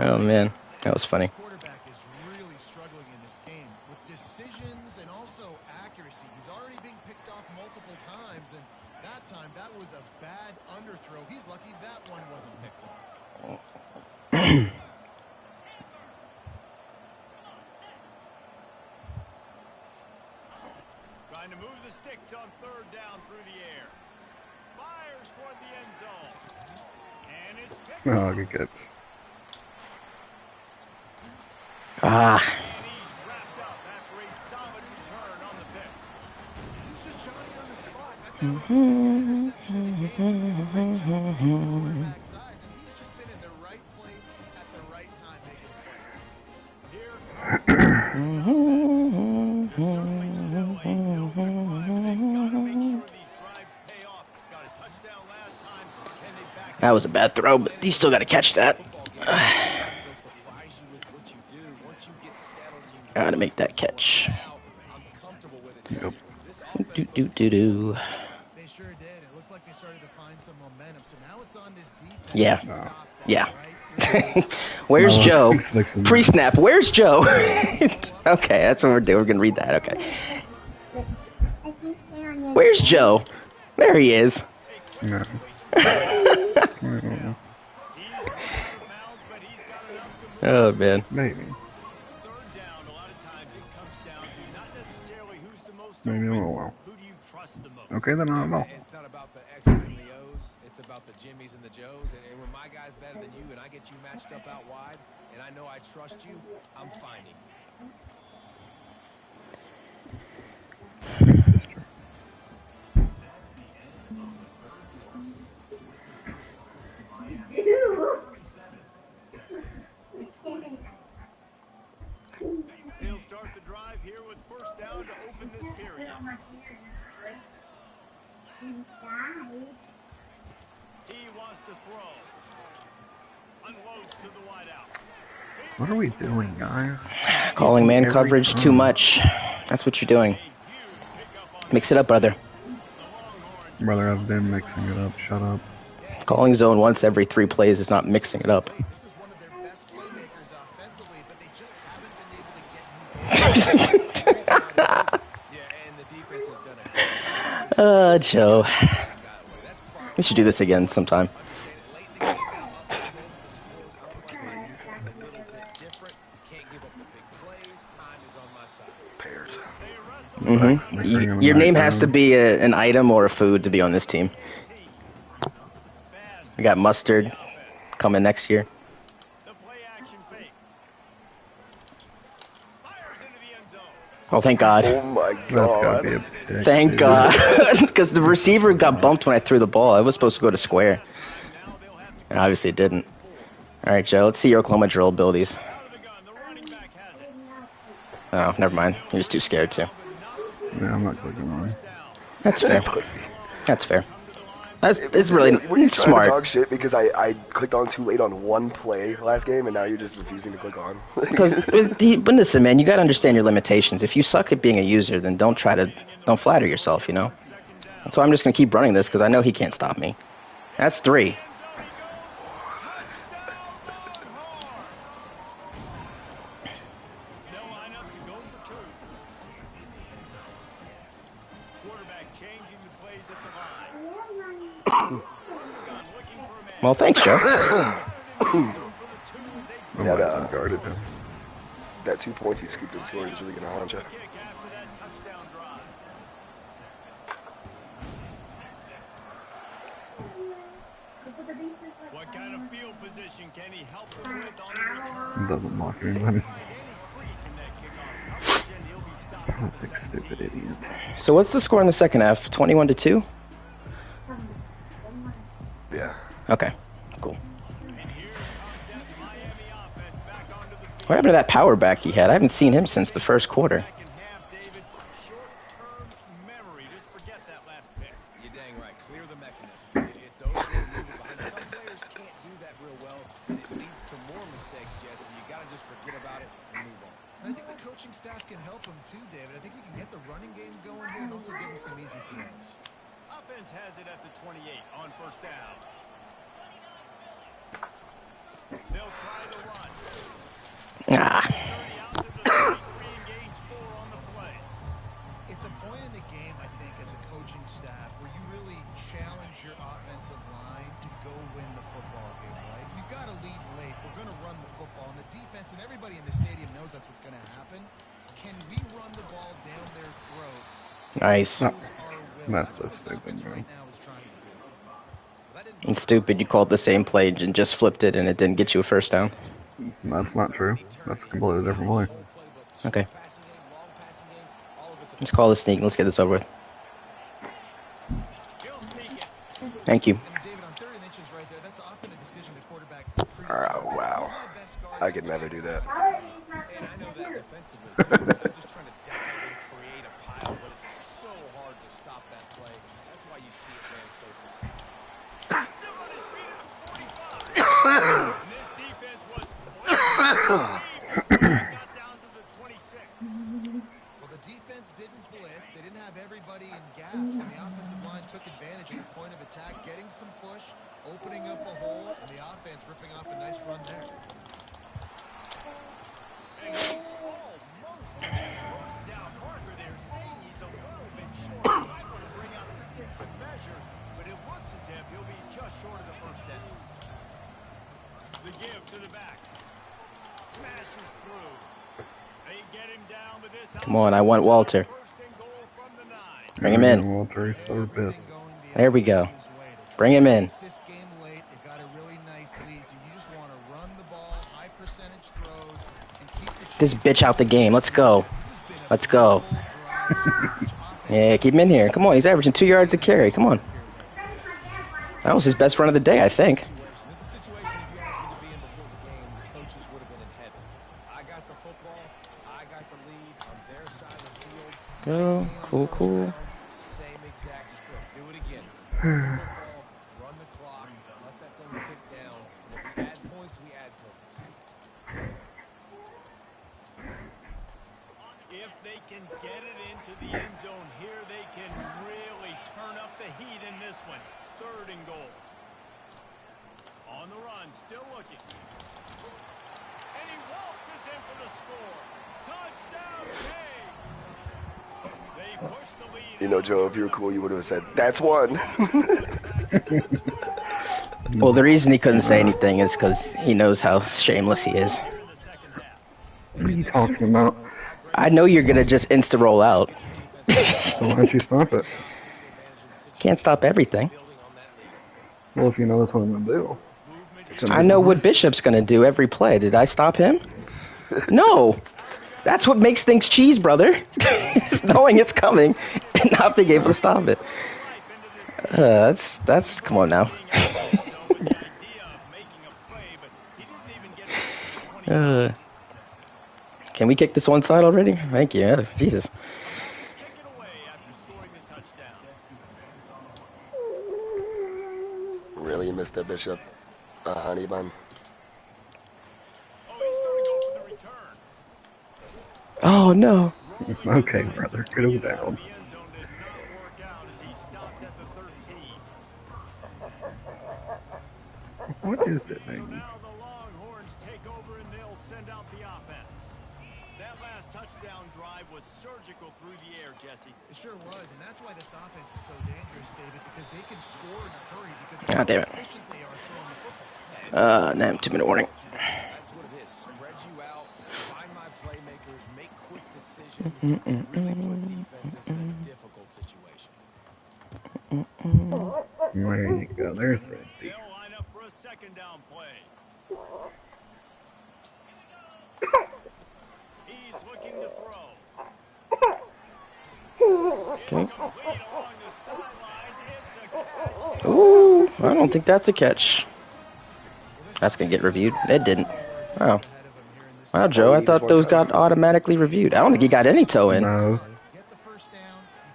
Oh, man. That was funny. This quarterback is really struggling in this game with decisions and also accuracy. He's already being picked off multiple times, and that time that was a bad underthrow. He's lucky that one wasn't picked off. Trying to move the sticks on third down through the air. Fires toward the end zone. And it's picked Oh, off. good catch. Ah. And he's wrapped up after a solid return on the pitch. He's just Johnny on the spot. That was his second interception of the game. Quarterback size, and he's just been in the right place at the right time making the play. Here comes there's certainly still a hill to climb, and they've got to make sure these drives pay off. Got a touchdown last time. Can they back That was a bad throw, but you still got to catch that. Got to make that catch. Yep. Do. They sure did. It looked like they started to find some momentum. So now it's on this defense. Yeah. to stop that, Yeah. right? Where's No, Joe? six victims. Pre-snap. Where's Joe? Okay, that's what we're doing. We're going to read that. Okay. Where's Joe? There he is. No. Oh, man. Maybe. Third down, a lot of times it comes down to not necessarily who's the most Maybe a open, little while. who do you trust the most? Okay, then not at all. It's not about the X's and the O's. It's about the Jimmys and the Joes. And when my guy's better than you and I get you matched up out wide, and I know I trust you, I'm finding you. Sister. He'll start the drive here with first down to open this period. He wants to throw. Unloads to the wideout. What are we doing, guys? Calling man Every coverage too time. much. That's what you're doing. Mix it up, brother. Brother, I've been mixing it up. Shut up. Calling zone once every 3 plays is not mixing it up. This is one of their best playmakers offensively, but they just haven't been able to get him going. Yeah, and the defense has done a great job. Joe. That's probably We should do this again sometime. late in the game now, up the scores. I'm playing my defense a little bit different. Can't give up the big plays. Time is on my side. Pairs. Your name has to be an item or a food to be on this team. We got mustard coming next year. The play action fake. Fires into the end zone. Oh, thank God. Oh my That's gotta god. be a pick. Thank dude. God. Because the receiver got bumped when I threw the ball. I was supposed to go to square. And obviously it didn't. All right, Joe, let's see your Oklahoma drill abilities. Out of the gun, the running back has it. Oh, never mind. You're just too scared to. Yeah, I'm not clicking on. That's fair. Pussy. That's fair. It's really Were you trying to smart. talk shit because I clicked on too late on one play last game and now you're just refusing to click on? Because listen, man, you got to understand your limitations. If you suck at being a user, then don't flatter yourself. You know. That's why I'm just gonna keep running this because I know he can't stop me. That's 3. They'll line up to go for 2. Quarterback changing the plays at the line. Looking for a man. Well, thanks, Joe. For the 2 as they Oh Yeah, my God, but, guarded him. that 2 points he scooped and scored is really going to haunt you. kick after that touchdown drive. What kind of field position can he help them with on the return? It doesn't block anybody. Find any crease in that kickoff coverage, and he'll be stopped Oh, at the big 17. stupid idiot. So what's the score in the second half? 21-2. Yeah. Okay, cool. And here comes that Miami offense back onto the field. What happened to that power back he had? I haven't seen him since the first quarter. Second half, David. Short-term memory. Just forget that last pick. You're dang right. Clear the mechanism. It's over and move it behind. Some players can't do that real well, and it leads to more mistakes, Jesse. You got to just forget about it and move on. And I think the coaching staff can help him too, David. I think we can get the running game going here and also give him some easy throws. Offense has it at the 28 on first down. They'll try the run. Ah, 30 out to the 33 and gains 4 on the play. It's a point in the game, I think, as a coaching staff where you really challenge your offensive line to go win the football game, right? You've got to lead late. We're going to run the football. And the defense and everybody in the stadium knows that's what's going to happen. Can we run the ball down their throats? nice. Those are will. That's so what this stupid, offense bro. right now is trying to do. And stupid, you called the same play and just flipped it, and it didn't get you a first down. That's not true. That's a completely different play. Okay, Passing game, long passing game, all of it's let's call this sneak. Let's get this over with. He'll sneak it. Thank you. And David, on 3rd and inches right there, that's often a decision the quarterback Oh, wow. I could never do that. And I know that defensively, too. I'm just trying to dive and create a pile, but it's so hard to stop that play. That's why you see it ran so successful. Still on his feet at the 45. And this defense was flat. Got down to the 26. Well, the defense didn't blitz. They didn't have everybody in gaps, and the offensive line took advantage of the point of attack, getting some push, opening up a hole, and the offense ripping off a nice run there. And he's almost to that first down marker there, saying he's a little bit short. He might want to bring decent measure, but it looks as if he'll be just short of the first down. The give to the back. Smashes through. They get him down to this. Come on, I want Walter. First and goal from the 9. Bring him in. Walter, so pissed. There we go. Bring him in. This game late, it got a really nice lead, so you just want to run the ball, high percentage throws, and keep the This bitch out the game. Let's go. Let's go. Yeah, keep him in here. Come on, he's averaging 2 yards a carry. Come on. That was his best run of the day, I think. This is a situation if you asked me to be in before the game, the coaches would have been in heaven. I got the football, I got the lead on their side of the field. Oh, cool, cool. Same exact script. Do it again. Football, run the clock, let that thing tick down. And if we add points, we add points. If they can get it into the end zone here, they can really turn up the heat in this one. 3rd and goal. On the run, still looking. And he waltzes in for the score. Touchdown, James. They push the lead. You know, Joe, if you were cool, you would have said, "That's one." Well, the reason he couldn't say anything is because he knows how shameless he is. What are you talking about? I know you're going to just insta-roll out. So why don't you stop it? Can't stop everything. Well, if you know that's what I'm going to do. I know what Bishop's going to do every play. Did I stop him? No. That's what makes things cheese, brother. Is knowing it's coming and not being able to stop it. That's come on now. Can we kick this one side already? Thank you. Jesus. Kick it away after scoring the touchdown. Really, you missed that, Bishop? Honey bun. Oh, he's going to go for the return. Oh no. Okay, brother, get him down. The end zone did not work out as he stopped at the 13. What is it, So baby? now the Longhorns take over and they'll send out the offense. That last touchdown drive was surgical through the air, Jesse. It sure was, and that's why this offense is so dangerous, David, because they can score in a hurry because of God how damn it. efficient they are throwing the football. Now 2-minute warning. That's what it is. Spread you out, find my playmakers, make quick decisions, and really put defenses in a difficult situation. There you go. There's the They'll line up for a second down play. He's looking to throw. Okay. It's complete along the sidelines. It's a catch. Ooh, I don't think that's a catch. That's gonna get reviewed. It didn't. Oh. Wow, Joe, I thought those got automatically reviewed. I don't think he got any toe in. No. Get the first down,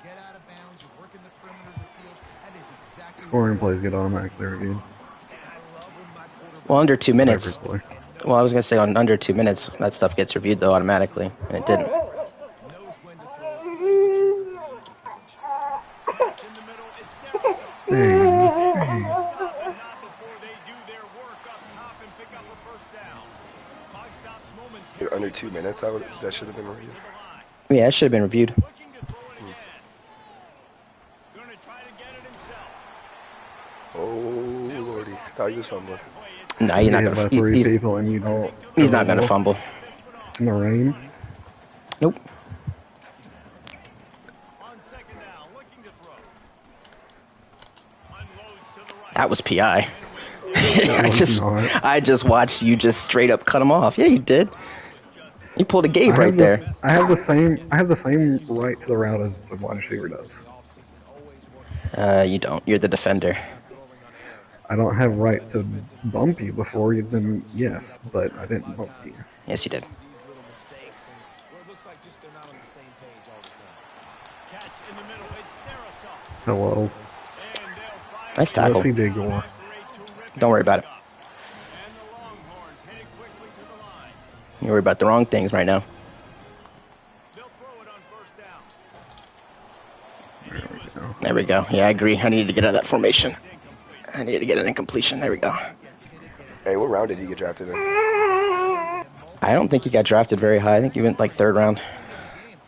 you get out of bounds, you're working the perimeter of the field. That is exactly Scoring plays get automatically reviewed. Well, under 2 minutes. Every play. Well, I was gonna say on under 2 minutes, that stuff gets reviewed though automatically, and it didn't. Knows when to throw. Catch in the middle. It's Nelson. Hey, Stop and not before they do their work up top and pick up a first down. Clock stops momentarily. Under 2 minutes, that should have been reviewed. Yeah, it should have been reviewed. Looking to throw it again. Gonna try to get it himself. Oh, lordy. Thought he was fumbling. No, he's not you hit gonna. by 3 He's, people and you don't. he's not gonna fumble. In the rain. Nope. On second down, looking to throw. Unloads to the right. That was PI. was not. I just watched you just straight up cut him off. Yeah, you did. You pulled a Gabe I right have there. this- I have the same right to the route as the wide receiver does. You don't. You're the defender. I don't have right to bump you before you, then yes, but I didn't bump you. Yes, you did. These little mistakes, and well, it looks like just they're not on the same page all the time. Catch in the middle. It's Therosoff. Hello. And they'll fire Nice it tackle. Let's see Big Gore. after a terrific Don't worry about it. pickup. And the Longhorns headed quickly to the line. You worry about the wrong things right now. They'll throw it on first down. There we go. Yeah, I agree. I needed to get out of that formation. I needed to get an incompletion. There we go. Hey, what round did he get drafted in? I don't think he got drafted very high. I think he went like 3rd round.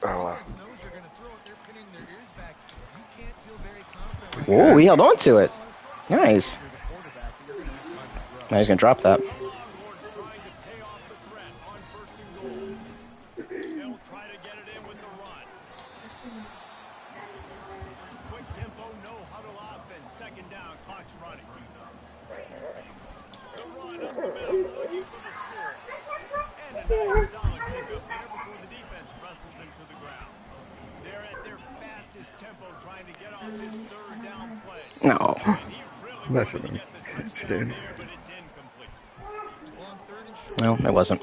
Oh, wow. knows you're going to throw it. They're pinning their ears back. You can't feel very confident Whoa, he held on to it. Nice. Now he's going to drop that. No. That should have been catch, dude. Well, it wasn't.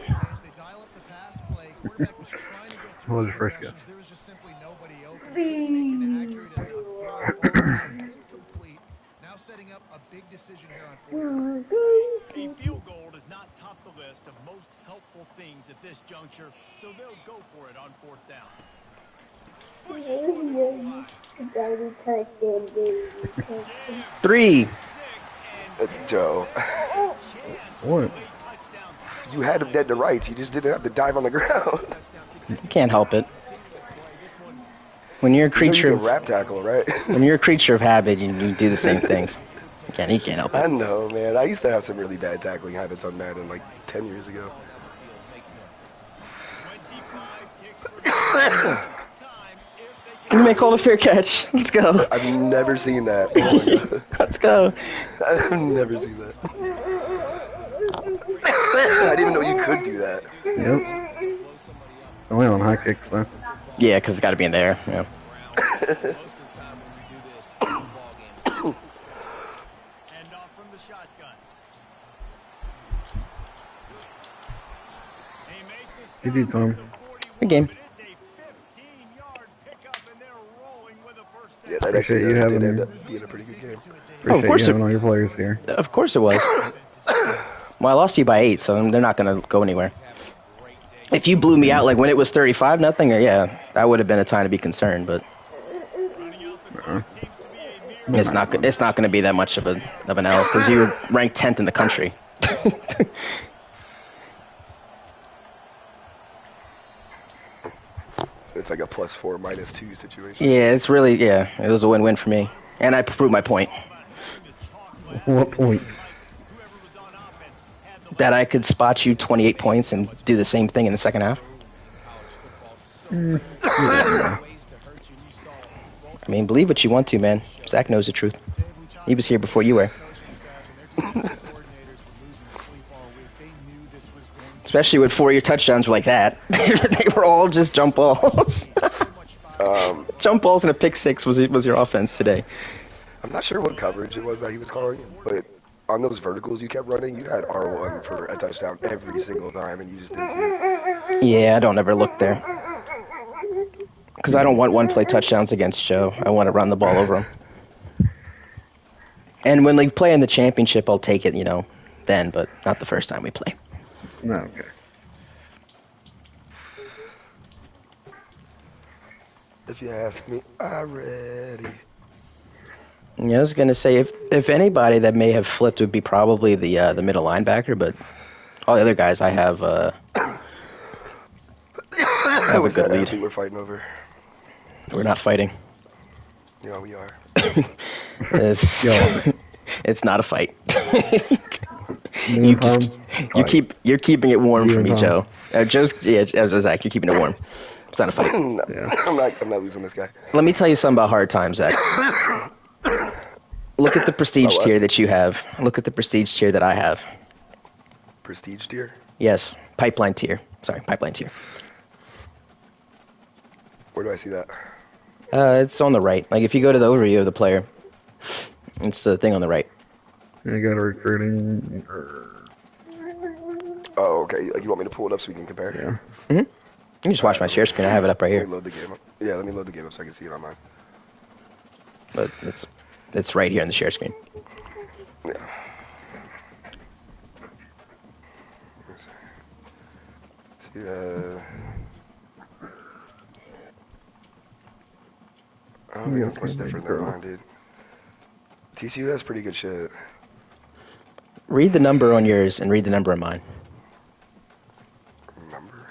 What was your first guess? There was just simply nobody open. Making accurate enough throw. Incomplete. Now setting up a big decision here on fourth. A field goal does not top the list of most helpful things at this juncture, so they'll go for it on fourth down. Pushes for the goal line. 3. Joe. What? You had him dead to rights. You just didn't have to dive on the ground. You can't help it. When you're a You creature, can rap tackle, right? when you're a creature of habit, you do the same things. He can't help I it. know, man. I used to have some really bad tackling habits on Madden like 10 years ago. You may call it a fair catch. Let's go. I've never seen that. Oh my God. Let's go. I've never seen that. I didn't even know you could do that. Yep. Only on high kicks, though. Yeah, because it's got to be in there. Yeah. GG, Tom. Good game. Yeah, that Appreciate actually you having did end me. up being a pretty good game. Appreciate course you it- having all your players here. Of course it was. Well, I lost you by 8, so they're not going to go anywhere. If you blew me out like when it was 35-0, or yeah, that would have been a time to be concerned. But it's not. It's not going to be that much of an L because you were ranked 10th in the country. It's like a +4 -2 situation. Yeah, it's really it was a win-win for me, and I proved my point What point? that I could spot you 28 points and do the same thing in the second half. I mean, believe what you want to, man. Zach knows the truth. He was here before you were. Especially with 4 of your touchdowns were like that. They were all just jump balls. Jump balls and a pick six was your offense today. I'm not sure what coverage it was that he was calling, but on those verticals you kept running, you had R1 for a touchdown every single time, and you just didn't see it. Yeah, I don't ever look there. Because I don't want one-play touchdowns against Joe. I want to run the ball over him. And when they play in the championship, I'll take it, then, but not the first time we play. No, okay. If you ask me, I'm ready. Yeah, I was gonna say if anybody that may have flipped would be probably the middle linebacker, but all the other guys I have have a What's good that lead. athlete we're fighting over? We're not fighting. Yeah, we are. It's, Yo. it's not a fight. Me you and Tom, fight. you're keeping it warm You for and me, Tom. Joe. Zach, you're keeping it warm. It's not a fight. No, Yeah. I'm not losing this guy. Let me tell you something about hard times, Zach. Look at the prestige About what? tier that you have. Look at the prestige tier that I have. Prestige tier? Yes, pipeline tier. Sorry, pipeline tier. Where do I see that? It's on the right. Like if you go to the overview of the player, it's the thing on the right. You got a recruiting. Oh, okay. Like you want me to pull it up so we can compare? Yeah. You can just watch my share screen. I have it up right Let here. me load the game up. Yeah, let me load the game up so I can see it on mine. But it's right here on the share screen. Yeah. Let's see. I don't think it's much different than mine, dude. TCU has pretty good shit. Read the number on yours and read the number on mine. Remember?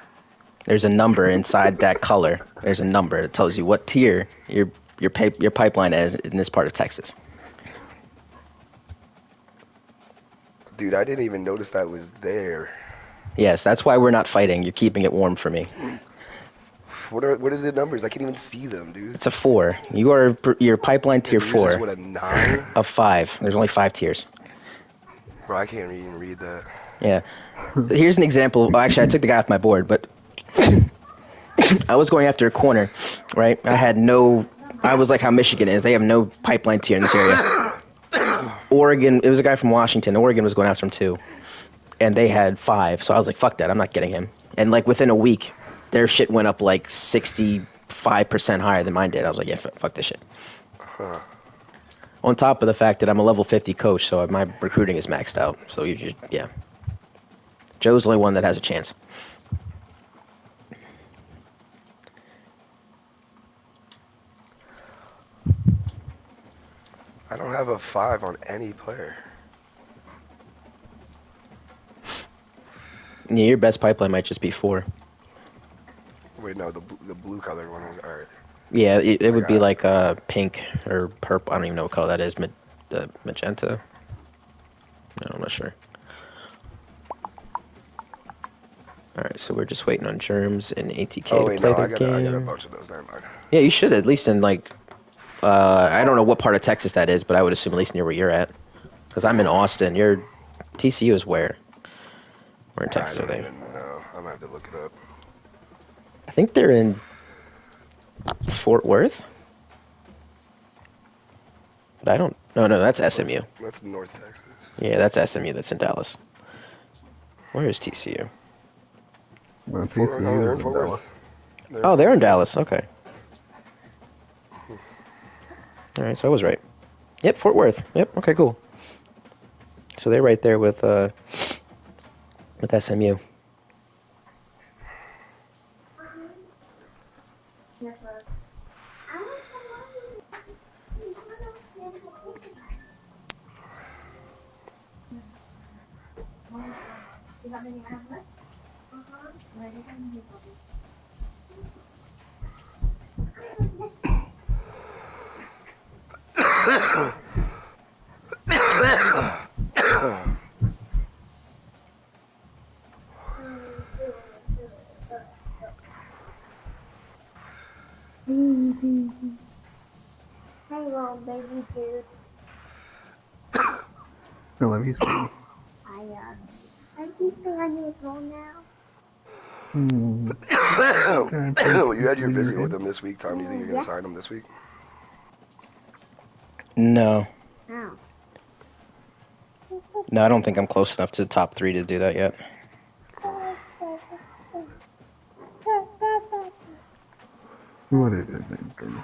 There's a number inside that color. There's a number that tells you what tier your your pipeline is in this part of Texas. Dude, I didn't even notice that was there. Yes, that's why we're not fighting. You're keeping it warm for me. What are the numbers? I can't even see them, dude. It's a 4. Your pipeline tier Yours 4 is what, a 9? of 5. There's only 5 tiers. Bro, I can't even read that. Yeah. Here's an example. Well, actually, I took the guy off my board, but I was going after a corner, right? I was like how Michigan is. They have no pipeline tier in this area. Oregon, it was a guy from Washington. Oregon was going after him too. And they had 5. So I was like, fuck that. I'm not getting him. And like within a week, their shit went up like 65% higher than mine did. I was like, yeah, fuck this shit. Huh. On top of the fact that I'm a level 50 coach, so my recruiting is maxed out. So yeah. Joe's the only one that has a chance. I don't have a 5 on any player. Yeah, your best pipeline might just be 4. Wait, no, the blue colored one is alright. Yeah, it would be like pink or purple. I don't even know what color that is. Magenta? No, I'm not sure. Alright, so we're just waiting on Germs and ATK Oh, to wait, play no, their I got a game. bunch of those. Never mind. Yeah, you should, at least in like... I don't know what part of Texas that is, but I would assume at least near where you're at. Because I'm in Austin. TCU is where? Where in Texas are they? I don't even know. I'm gonna have to look it up. I think they're in Fort Worth? But I don't... No, that's SMU. That's North Texas. Yeah, that's SMU. That's in Dallas. Where is TCU? Well, Fort- TCU they're is in in Fort Worth. Dallas. Oh, they're in Dallas. Okay. All right, so I was right. Yep, Fort Worth. Yep. Okay, cool. So they're right there with SMU. Hello, baby dude. I love you, sweetie. I keep saying I need to go now. You had your visit with him this week, Tom. Do you think you're gonna sign him this week? No. Oh. No, I don't think I'm close enough to the top 3 to do that yet. What is it, then, girl?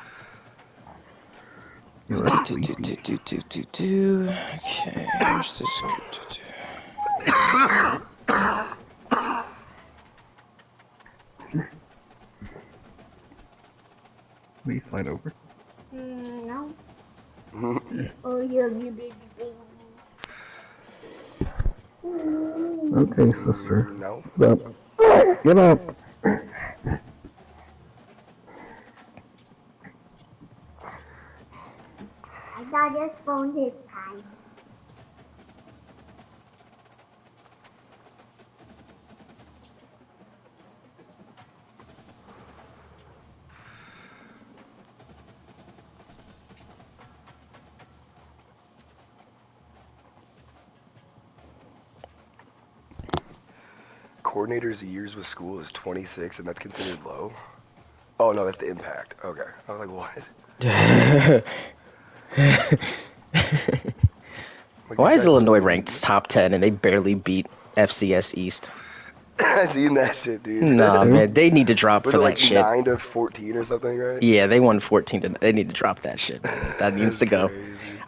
You look sleepy. Okay, where's this? Will you slide over? No. Oh, you baby baby. Okay, sister. No. Get up. Get up. I got his phone this time. Coordinator's years with school is 26, and that's considered low. Oh no, that's the impact. Okay, I was like, what? Like, Why these is guys- Illinois ranked top 10 and they barely beat FCS East? I seen that shit, dude. Nah, man, they need to drop Was for it that like shit. 9 to 14 or something, right? Yeah, they won 14 to. They need to drop that shit. That needs to go. Crazy.